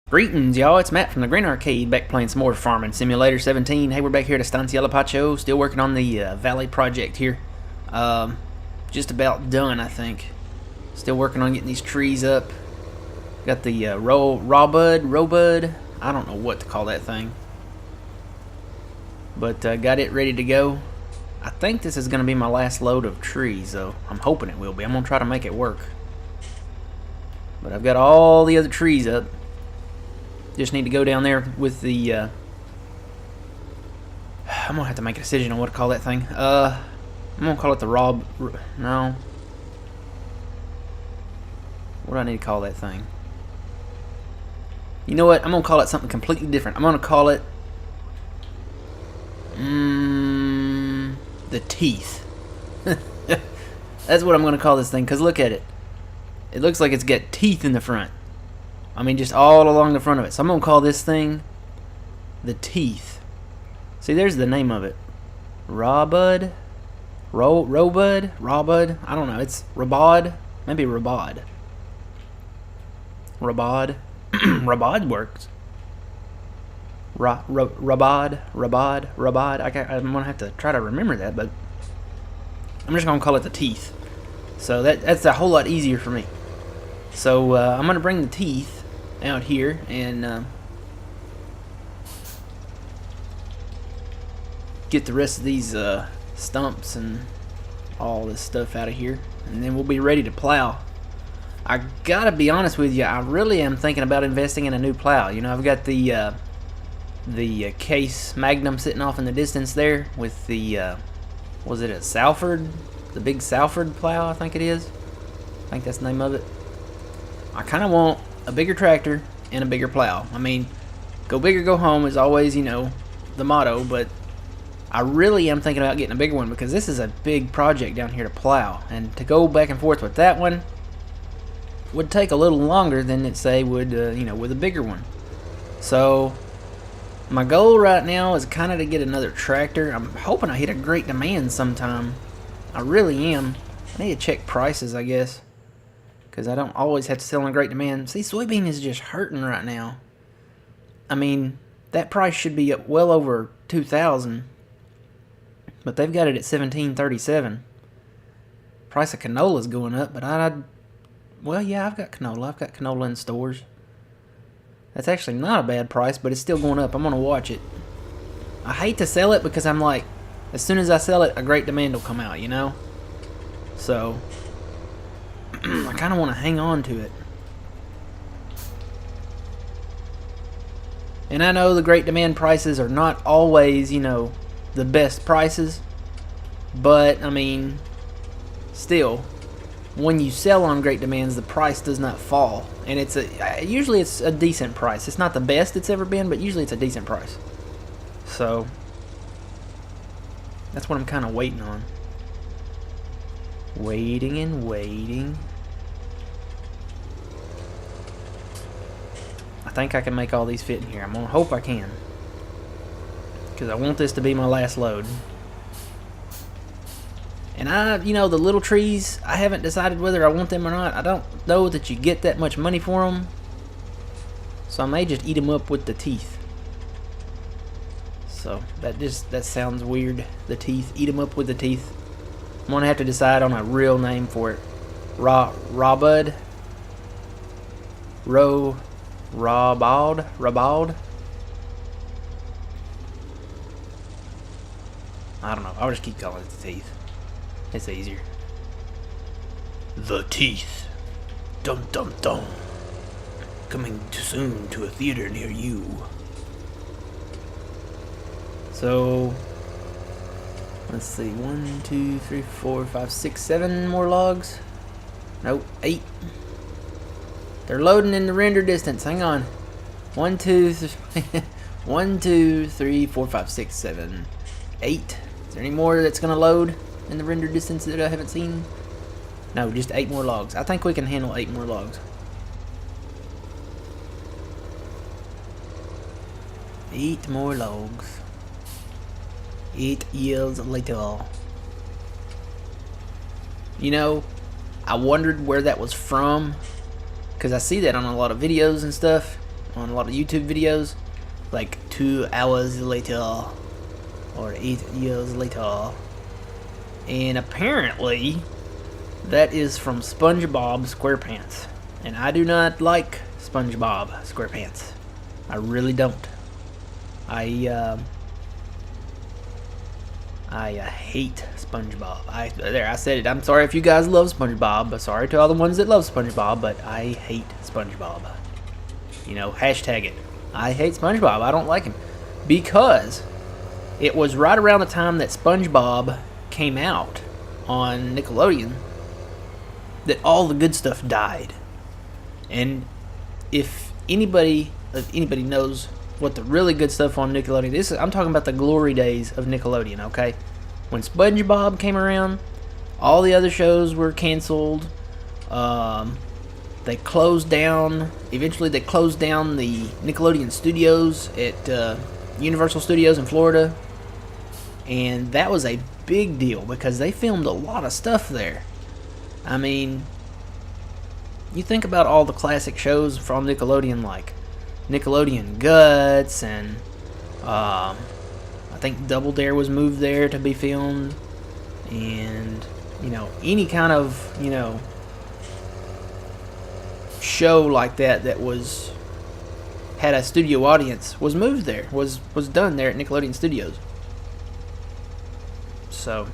Greetings, y'all. It's Matt from the Green Arcade, back playing some more Farming Simulator 17. Hey, we're back here at Estancia Lapacho, still working on the Valley project here. Just about done, I think. Still working on getting these trees up. Got the Robud, I don't know what to call that thing. But got it ready to go. I think this is going to be my last load of trees, though. I'm hoping it will be. I'm going to try to make it work. But I've got all the other trees up. Just need to go down there with the I'm gonna have to make a decision on what to call that thing. I'm gonna call it the no. What do I need to call that thing? You know what? I'm gonna call it something completely different. I'm gonna call it the teeth. That's what I'm gonna call this thing, because look at it. It looks like it's got teeth in the front. I mean, just all along the front of it. So I'm going to call this thing the teeth. See, there's the name of it. Robud? Robud? I don't know. It's Robod? Maybe Robod. Robod? Robod works. Robod? I'm going to have to try to remember that, but I'm just going to call it the teeth. So that's a whole lot easier for me. So I'm going to bring the teeth out here and get the rest of these stumps and all this stuff out of here, and then we'll be ready to plow. I gotta be honest with you, I really am thinking about investing in a new plow. You know, I've got the Case Magnum sitting off in the distance there with the was it a Salford? The big Salford plow, I think it is. I think that's the name of it. I kind of want a bigger tractor and a bigger plow. I mean, go big or go home is always, you know, the motto, but I really am thinking about getting a bigger one because this is a big project down here to plow, and to go back and forth with that one would take a little longer than it say would, you know, with a bigger one. So my goal right now is kind of to get another tractor. I'm hoping I hit a great demand sometime. I really am. I need to check prices, I guess, because I don't always have to sell in great demand. See, soybean is just hurting right now. I mean, that price should be up well over $2,000, but they've got it at $17.37. Price of canola is going up, but well, yeah, I've got canola. I've got canola in stores. That's actually not a bad price, but it's still going up. I'm gonna watch it. I hate to sell it because I'm like, as soon as I sell it, a great demand will come out, you know. So I kind of want to hang on to it. And I know the great demand prices are not always, you know, the best prices. But, I mean, still, when you sell on great demands, the price does not fall. And usually it's a decent price. It's not the best it's ever been, but usually it's a decent price. So that's what I'm kind of waiting on. Waiting and waiting. I think I can make all these fit in here. I'm gonna hope I can, because I want this to be my last load. And you know, the little trees, I haven't decided whether I want them or not. I don't know that you get that much money for them, so I may just eat them up with the teeth. So that sounds weird. The teeth, eat them up with the teeth. I'm gonna have to decide on a real name for it. Robud? Robald? I don't know. I'll just keep calling it the teeth. It's easier. The Teeth. Dum dum dum. Coming soon to a theater near you. So let's see, 1, 2, 3, 4, 5, 6, 7 more logs. Nope, 8. They're loading in the render distance. Hang on. 1, 2, 3, 4, 5, 6, 7, 8. Is there any more that's gonna load in the render distance that I haven't seen? No, just 8 more logs. I think we can handle 8 more logs. 8 more logs. 8 years later. You know, I wondered where that was from, because I see that on a lot of videos and stuff, on a lot of YouTube videos, like 2 hours later or 8 years later. And apparently that is from SpongeBob SquarePants. And I do not like SpongeBob SquarePants. I really don't. I hate SpongeBob. I said it. I'm sorry if you guys love SpongeBob, but sorry to all the ones that love SpongeBob, but I hate SpongeBob. You know, hashtag it. I hate SpongeBob. I don't like him. Because it was right around the time that SpongeBob came out on Nickelodeon that all the good stuff died. And if anybody knows what the really good stuff on Nickelodeon is, I'm talking about the glory days of Nickelodeon, okay? When SpongeBob came around, all the other shows were canceled. They closed down. Eventually, they closed down the Nickelodeon studios at Universal Studios in Florida. And that was a big deal because they filmed a lot of stuff there. I mean, you think about all the classic shows from Nickelodeon, like Nickelodeon Guts, and I think Double Dare was moved there to be filmed, and you know, any kind of, you know, show like that that was had a studio audience was moved there, was done there at Nickelodeon Studios. So,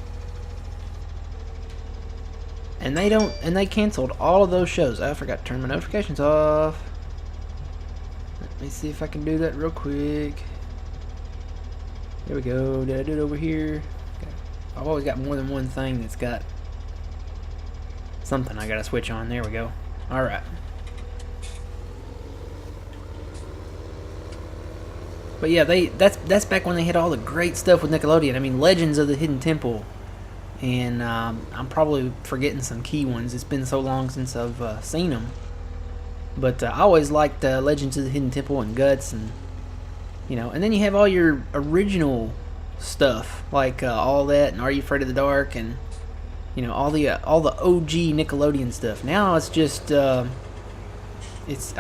and they canceled all of those shows. I forgot to turn my notifications off. Let me see if I can do that real quick. There we go. Did I do it over here? Okay. I've always got more than one thing that's got something I gotta switch on. There we go. Alright. But yeah, that's back when they had all the great stuff with Nickelodeon. I mean, Legends of the Hidden Temple. And I'm probably forgetting some key ones. It's been so long since I've seen them. But I always liked Legends of the Hidden Temple and Guts, and you know. And then you have all your original stuff, like all that, and Are You Afraid of the Dark, and you know, all the OG Nickelodeon stuff. Now it's just I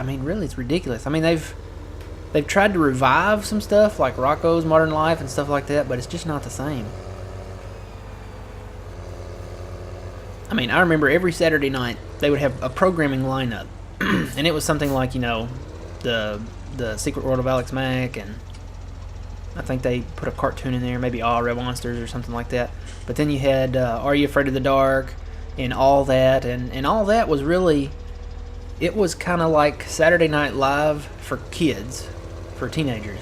mean, really, it's ridiculous. I mean, they've tried to revive some stuff like Rocko's Modern Life and stuff like that, but it's just not the same. I mean, I remember every Saturday night they would have a programming lineup, and it was something like, you know, the Secret World of Alex Mack, and I think they put a cartoon in there, maybe Aw, Red Monsters or something like that. But then you had Are You Afraid of the Dark and all that, and all that was really, it was kind of like Saturday Night Live for kids, for teenagers.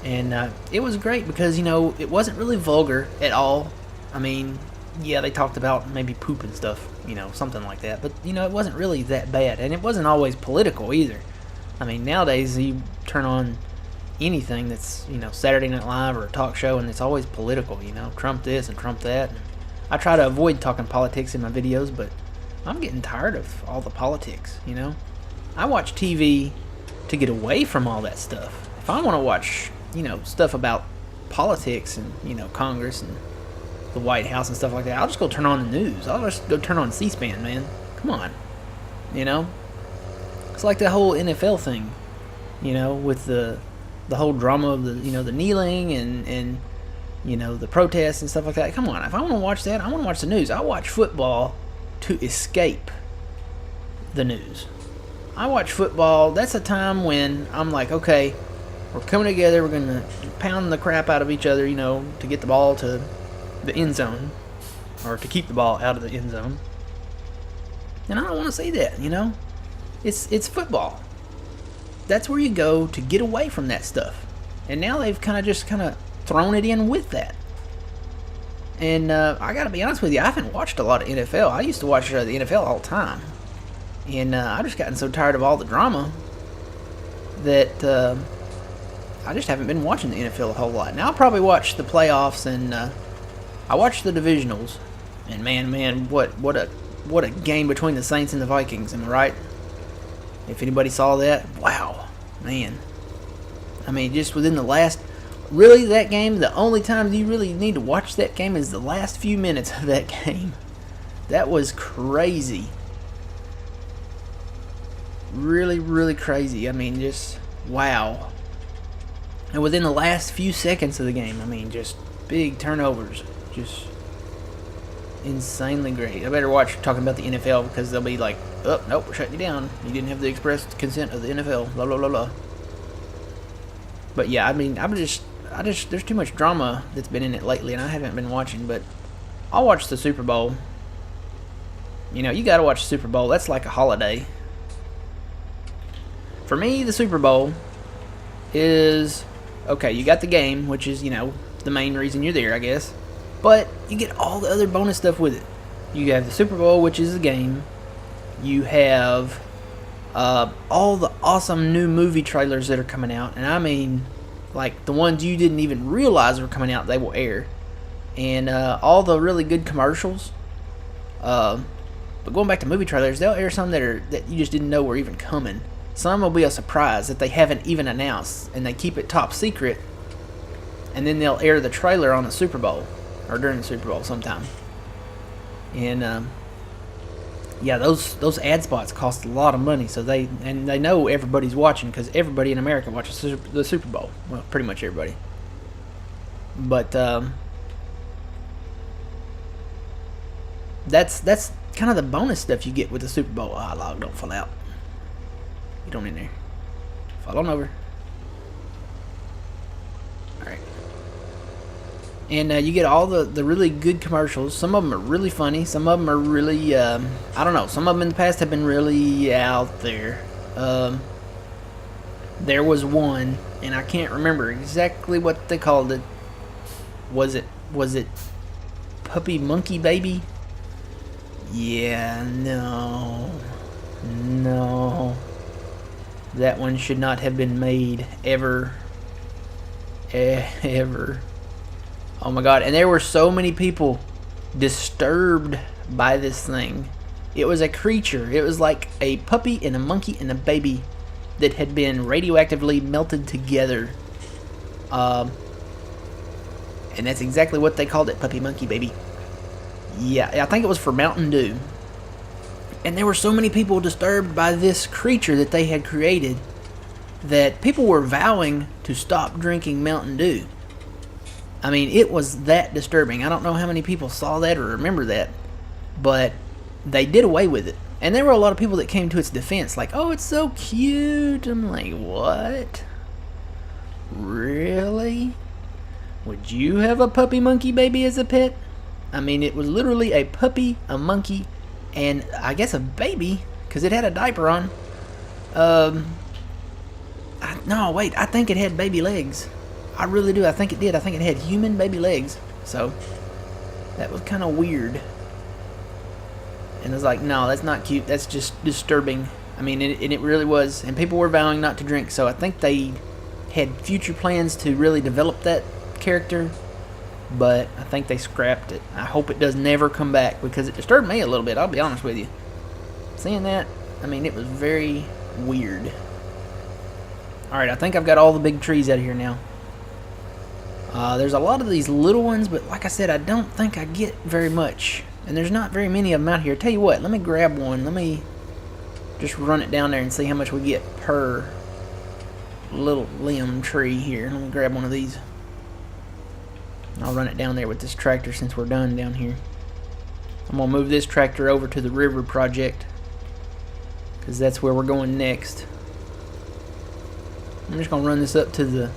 And it was great because, you know, it wasn't really vulgar at all. I mean, yeah, they talked about maybe poop and stuff, you know, something like that. But, you know, it wasn't really that bad. And it wasn't always political either. I mean, nowadays you turn on anything that's, you know, Saturday Night Live or a talk show, and it's always political, you know, Trump this and Trump that. And I try to avoid talking politics in my videos, but I'm getting tired of all the politics, you know. I watch TV to get away from all that stuff. If I want to watch, you know, stuff about politics and, you know, Congress and the White House and stuff like that, I'll just go turn on the news. I'll just go turn on C-SPAN, man. Come on. You know? It's like the whole NFL thing, you know, with the whole drama of the, you know, the kneeling and you know, the protests and stuff like that. Come on. If I want to watch that, I want to watch the news. I watch football to escape the news. I watch football. That's a time when I'm like, okay, we're coming together. We're going to pound the crap out of each other, you know, to get the ball to the end zone, or to keep the ball out of the end zone. And I don't want to see that, you know. It's football. That's where you go to get away from that stuff. And now they've kind of thrown it in with that. And I got to be honest with you, I haven't watched a lot of NFL. I used to watch the NFL all the time. And I've just gotten so tired of all the drama that I just haven't been watching the NFL a whole lot. Now I'll probably watch the playoffs, and I watched the divisionals. And man, what a game between the Saints and the Vikings, am I right? If anybody saw that, wow, man. I mean, just within the last, really, that game, the only time you really need to watch that game is the last few minutes of that game. That was crazy. really, really crazy. I mean, just wow. And within the last few seconds of the game, I mean, just big turnovers. Just insanely great. I better watch talking about the NFL because they'll be like, oh, nope, we're shutting you down. You didn't have the express consent of the NFL. Blah, blah, blah, blah. But yeah, I mean, there's too much drama that's been in it lately, and I haven't been watching, but I'll watch the Super Bowl. You know, you gotta watch the Super Bowl. That's like a holiday. For me, the Super Bowl is, okay, you got the game, which is, you know, the main reason you're there, I guess. But you get all the other bonus stuff with it. You have the Super Bowl, which is the game. You have all the awesome new movie trailers that are coming out. And I mean, like the ones you didn't even realize were coming out, they will air. And all the really good commercials. But going back to movie trailers, they'll air some that you just didn't know were even coming. Some will be a surprise that they haven't even announced, and they keep it top secret. And then they'll air the trailer on the Super Bowl, or during the Super Bowl sometime. And yeah, those ad spots cost a lot of money, so they know everybody's watching because everybody in America watches the Super Bowl. Well, pretty much everybody. But that's kind of the bonus stuff you get with the Super Bowl. Ah, log, don't fall out. Get on in there. Fall on over. Alright. And you get all the really good commercials. Some of them are really funny. Some of them are really, I don't know. Some of them in the past have been really out there. There was one, and I can't remember exactly what they called it. Was it Puppy Monkey Baby? Yeah, no. That one should not have been made ever. Ever. Oh my god, and there were so many people disturbed by this thing. It was a creature. It was like a puppy and a monkey and a baby that had been radioactively melted together. And that's exactly what they called it, Puppy Monkey Baby. Yeah, I think it was for Mountain Dew. And there were so many people disturbed by this creature that they had created that people were vowing to stop drinking Mountain Dew. I mean, it was that disturbing. I don't know how many people saw that or remember that, but they did away with it. And there were a lot of people that came to its defense, like, oh, it's so cute. I'm like, what? Really? Would you have a puppy monkey baby as a pet? I mean, it was literally a puppy, a monkey, and I guess a baby, because it had a diaper on. No, wait, I think it had baby legs. I really do. I think it did. I think it had human baby legs. So, that was kind of weird. And I was like, no, that's not cute. That's just disturbing. I mean, it really was. And people were vowing not to drink. So, I think they had future plans to really develop that character. But I think they scrapped it. I hope it does never come back because it disturbed me a little bit. I'll be honest with you. Seeing that, I mean, it was very weird. Alright, I think I've got all the big trees out of here now. There's a lot of these little ones, but like I said, I don't think I get very much. And there's not very many of them out here. Tell you what, let me grab one. Let me just run it down there and see how much we get per little limb tree here. Let me grab one of these. I'll run it down there with this tractor since we're done down here. I'm going to move this tractor over to the river project because that's where we're going next. I'm just going to run this up to the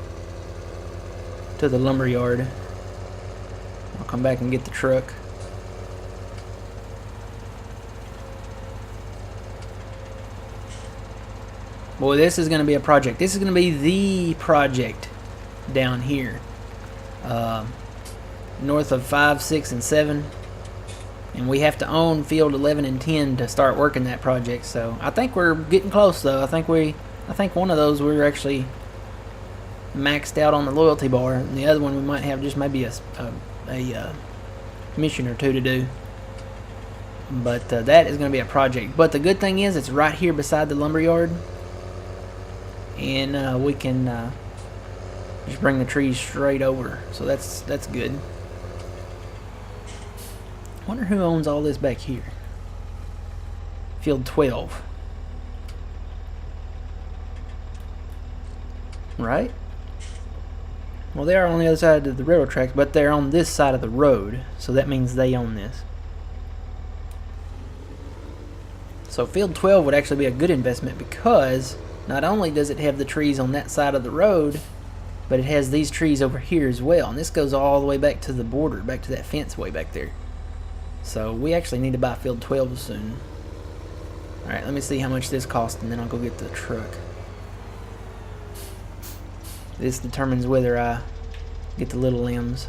lumber yard. I'll come back and get the truck. Boy, this is going to be a project. This is going to be the project down here. North of 5, 6, and 7. And we have to own field 11 and 10 to start working that project. So I think we're getting close though. I think one of those we're actually maxed out on the loyalty bar, and the other one we might have just maybe a mission or two to do. But that is going to be a project. But the good thing is it's right here beside the lumber yard, and we can just bring the trees straight over. So that's good. Wonder who owns all this back here. Field 12. right? Well, they are on the other side of the railroad tracks, but they're on this side of the road, so that means they own this. So field 12 would actually be a good investment because not only does it have the trees on that side of the road, but it has these trees over here as well. And this goes all the way back to the border, back to that fence way back there. So we actually need to buy field 12 soon. Alright, let me see how much this costs and then I'll go get the truck. This determines whether I get the little limbs.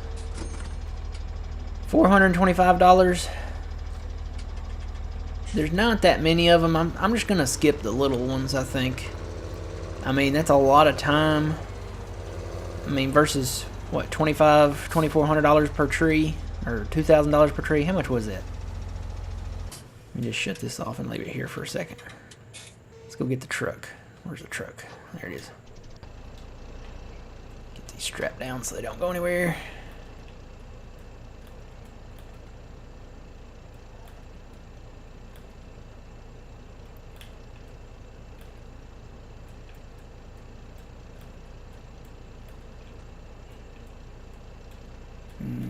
$425. There's not that many of them. I'm just gonna skip the little ones, I think. I mean, that's a lot of time. I mean, versus what, $2,400 per tree, or $2,000 per tree. How much was that? Let me just shut this off and leave it here for a second. Let's go get the truck. Where's the truck? There it is. Get these strapped down so they don't go anywhere.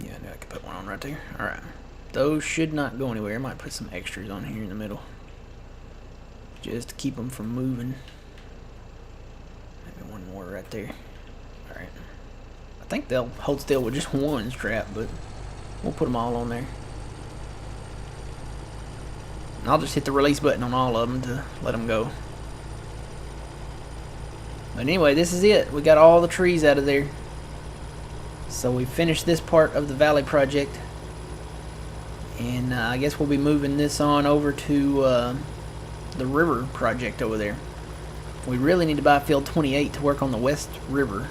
Yeah, I could put one on right there. Alright. Those should not go anywhere. I might put some extras on here in the middle. Just to keep them from moving. Maybe one more right there. Alright. I think they'll hold still with just one strap, but we'll put them all on there. And I'll just hit the release button on all of them to let them go. But anyway, this is it. We got all the trees out of there. So we finished this part of the valley project. And I guess we'll be moving this on over to the river project over there. We really need to buy field 28 to work on the West River.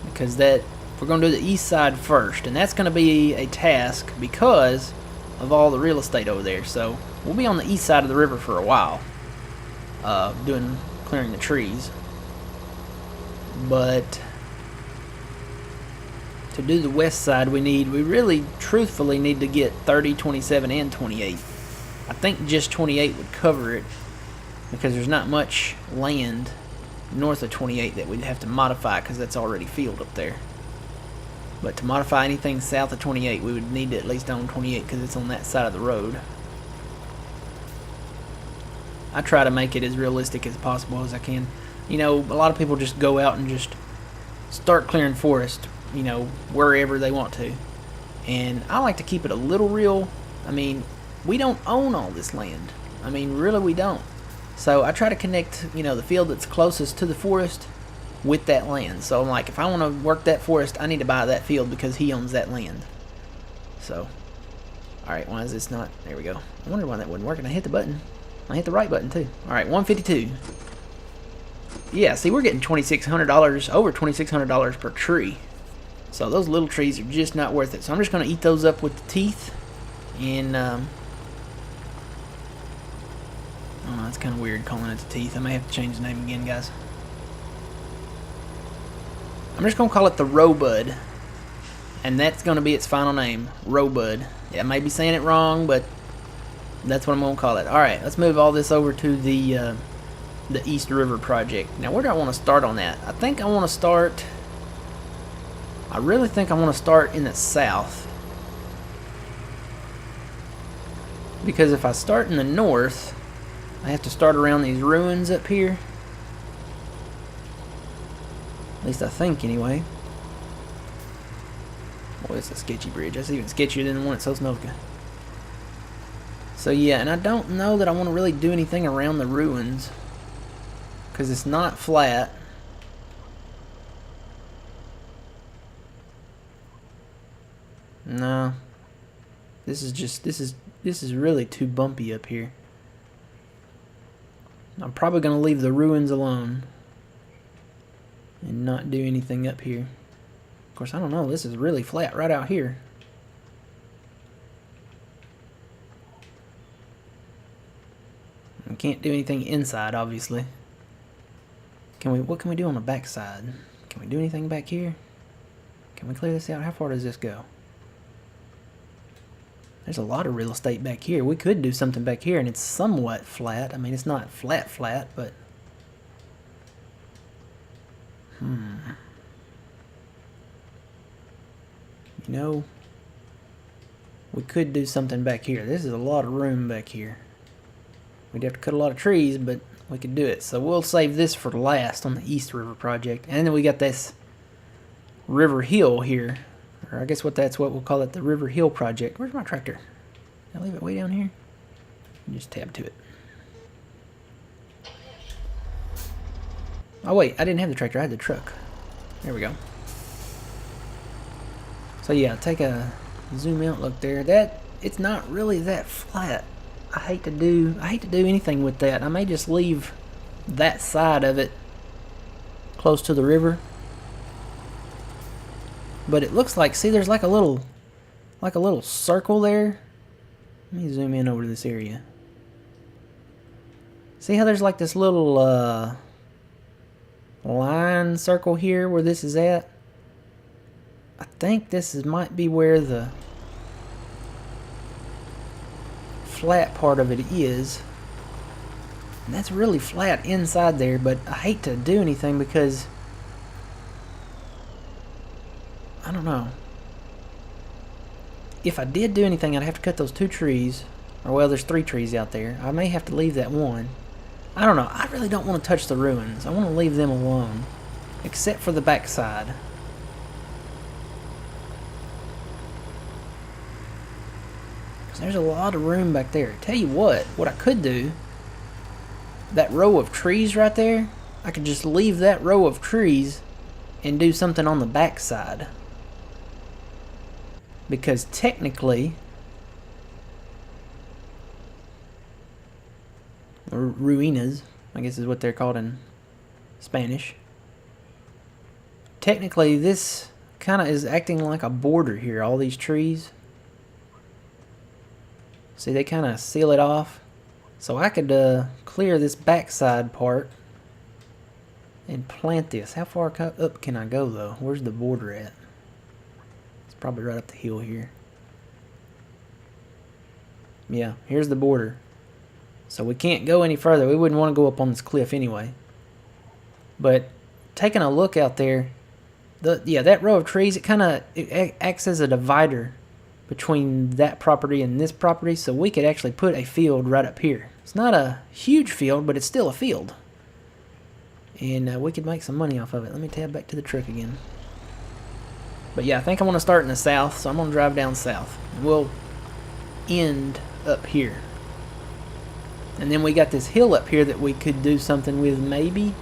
Because we're going to do the east side first. And that's going to be a task because of all the real estate over there. So we'll be on the east side of the river for a while. Clearing the trees. But to do the west side, we really truthfully need to get 30, 27, and 28. I think just 28 would cover it because there's not much land north of 28 that we'd have to modify because that's already field up there. But to modify anything south of 28, we would need to at least own 28 because it's on that side of the road. I try to make it as realistic as possible as I can. You know, a lot of people just go out and just start clearing forest, you know, wherever they want to. And I like to keep it a little real. I mean, we don't own all this land. I mean, really we don't. So I try to connect, you know, the field that's closest to the forest with that land. So I'm like, if I want to work that forest, I need to buy that field because he owns that land. So, alright, why is this not? There we go. I wonder why that wasn't working. I hit the button. I hit the right button too. Alright, 152. Yeah, see, we're getting $2,600, over $2,600 per tree. So those little trees are just not worth it. So I'm just going to eat those up with the teeth. And, oh, that's kind of weird calling it the teeth. I may have to change the name again, guys. I'm just going to call it the Robud. And that's going to be its final name, Robud. Yeah, I may be saying it wrong, but that's what I'm going to call it. Alright, let's move all this over to the East River project. Now, where do I want to start on that? I think I want to start... I really think I want to start in the south. Because if I start in the north, I have to start around these ruins up here. At least I think, anyway. Boy, it's a sketchy bridge. That's even sketchier than the one at Sosnovka. So yeah, and I don't know that I want to really do anything around the ruins. Because it's not flat. No. This is really too bumpy up here. I'm probably going to leave the ruins alone. And not do anything up here. Of course, I don't know. This is really flat right out here. I can't do anything inside, obviously. What can we do on the back side? Can we do anything back here? Can we clear this out? How far does this go? There's a lot of real estate back here. We could do something back here, and it's somewhat flat. I mean, it's not flat, but... You know, we could do something back here. This is a lot of room back here. We'd have to cut a lot of trees, but we could do it. So we'll save this for last on the East River project. And then we got this River Hill here. Or I guess that's what we'll call it, the River Hill project. Where's my tractor? Did I leave it way down here? Just tab to it. Oh wait, I didn't have the tractor, I had the truck. There we go. So yeah, take a zoom out look there. It's not really that flat. I hate to do anything with that. I may just leave that side of it close to the river. But it looks like, see, there's like a little circle there. Let me zoom in over to this area. See how there's like this little line circle here where this is at? I think might be where the flat part of it is. And that's really flat inside there, but I hate to do anything because I don't know. If I did do anything, I'd have to cut those 2 trees. Or, well, there's 3 trees out there. I may have to leave that one. I don't know. I really don't want to touch the ruins. I want to leave them alone. Except for the backside. There's a lot of room back there. Tell you what I could do, that row of trees right there, I could just leave that row of trees and do something on the backside. Because technically, ruinas, I guess is what they're called in Spanish. Technically, this kind of is acting like a border here, all these trees. See, they kind of seal it off. So I could clear this backside part and plant this. How far up can I go, though? Where's the border at? It's probably right up the hill here. Yeah, here's the border. So we can't go any further. We wouldn't want to go up on this cliff anyway. But taking a look out there, that row of trees, it kind of acts as a divider between that property and this property, so we could actually put a field right up here. It's not a huge field, but it's still a field. And we could make some money off of it. Let me tab back to the truck again. But yeah, I think I want to start in the south, so I'm going to drive down south. And we'll end up here. And then we got this hill up here that we could do something with maybe.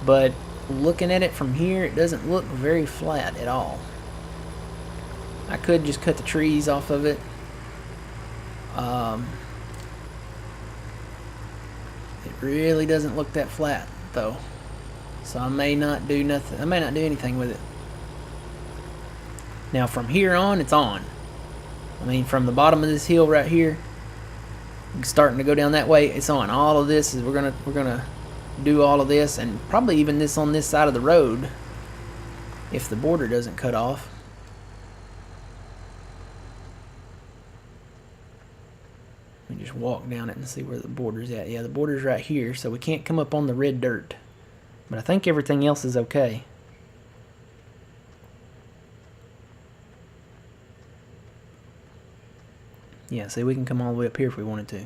But looking at it from here, it doesn't look very flat at all. I could just cut the trees off of it. It really doesn't look that flat though. So I may not do nothing. I may not do anything with it. Now from here on, it's on. I mean, from the bottom of this hill right here, starting to go down that way, it's on. All of this is we're gonna do all of this, and probably even this on this side of the road, if the border doesn't cut off. Let me just walk down it and see where the border's at. Yeah, the border's right here, so we can't come up on the red dirt. But I think everything else is okay. Yeah, see, we can come all the way up here if we wanted to.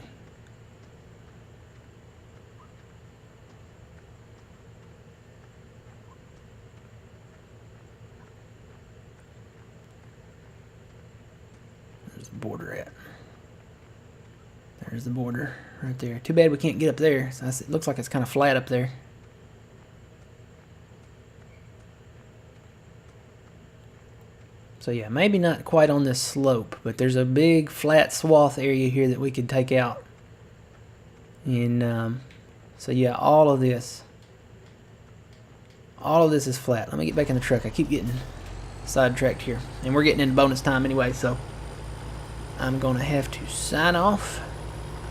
There's the border at. There's the border right there. Too bad we can't get up there. So it looks like it's kind of flat up there. So yeah, maybe not quite on this slope, but there's a big flat swath area here that we could take out. And so yeah, all of this is flat. Let me get back in the truck. I keep getting sidetracked here. And we're getting into bonus time anyway, so I'm going to have to sign off.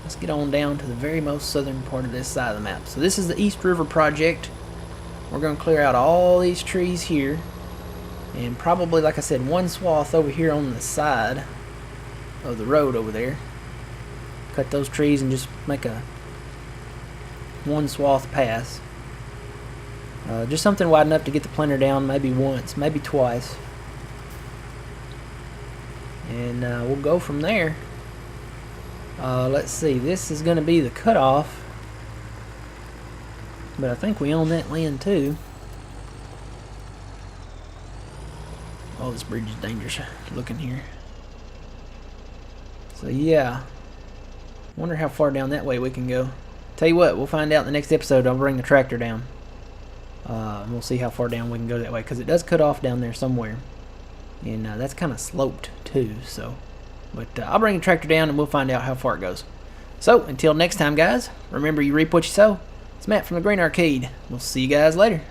Let's get on down to the very most southern part of this side of the map. So this is the East River project. We're going to clear out all these trees here. And probably, like I said, one swath over here on the side of the road over there. Cut those trees and just make a one swath pass. Just something wide enough to get the planter down maybe once, maybe twice. And we'll go from there. Let's see, this is going to be the cutoff. But I think we own that land too. Oh, this bridge is dangerous looking here. So yeah, wonder how far down that way we can go. Tell you what, we'll find out in the next episode. I'll bring the tractor down. And we'll see how far down we can go that way, because it does cut off down there somewhere. And that's kind of sloped too, so. But I'll bring the tractor down and we'll find out how far it goes. So, until next time, guys, remember you reap what you sow. It's Matt from the Green Arcade. We'll see you guys later.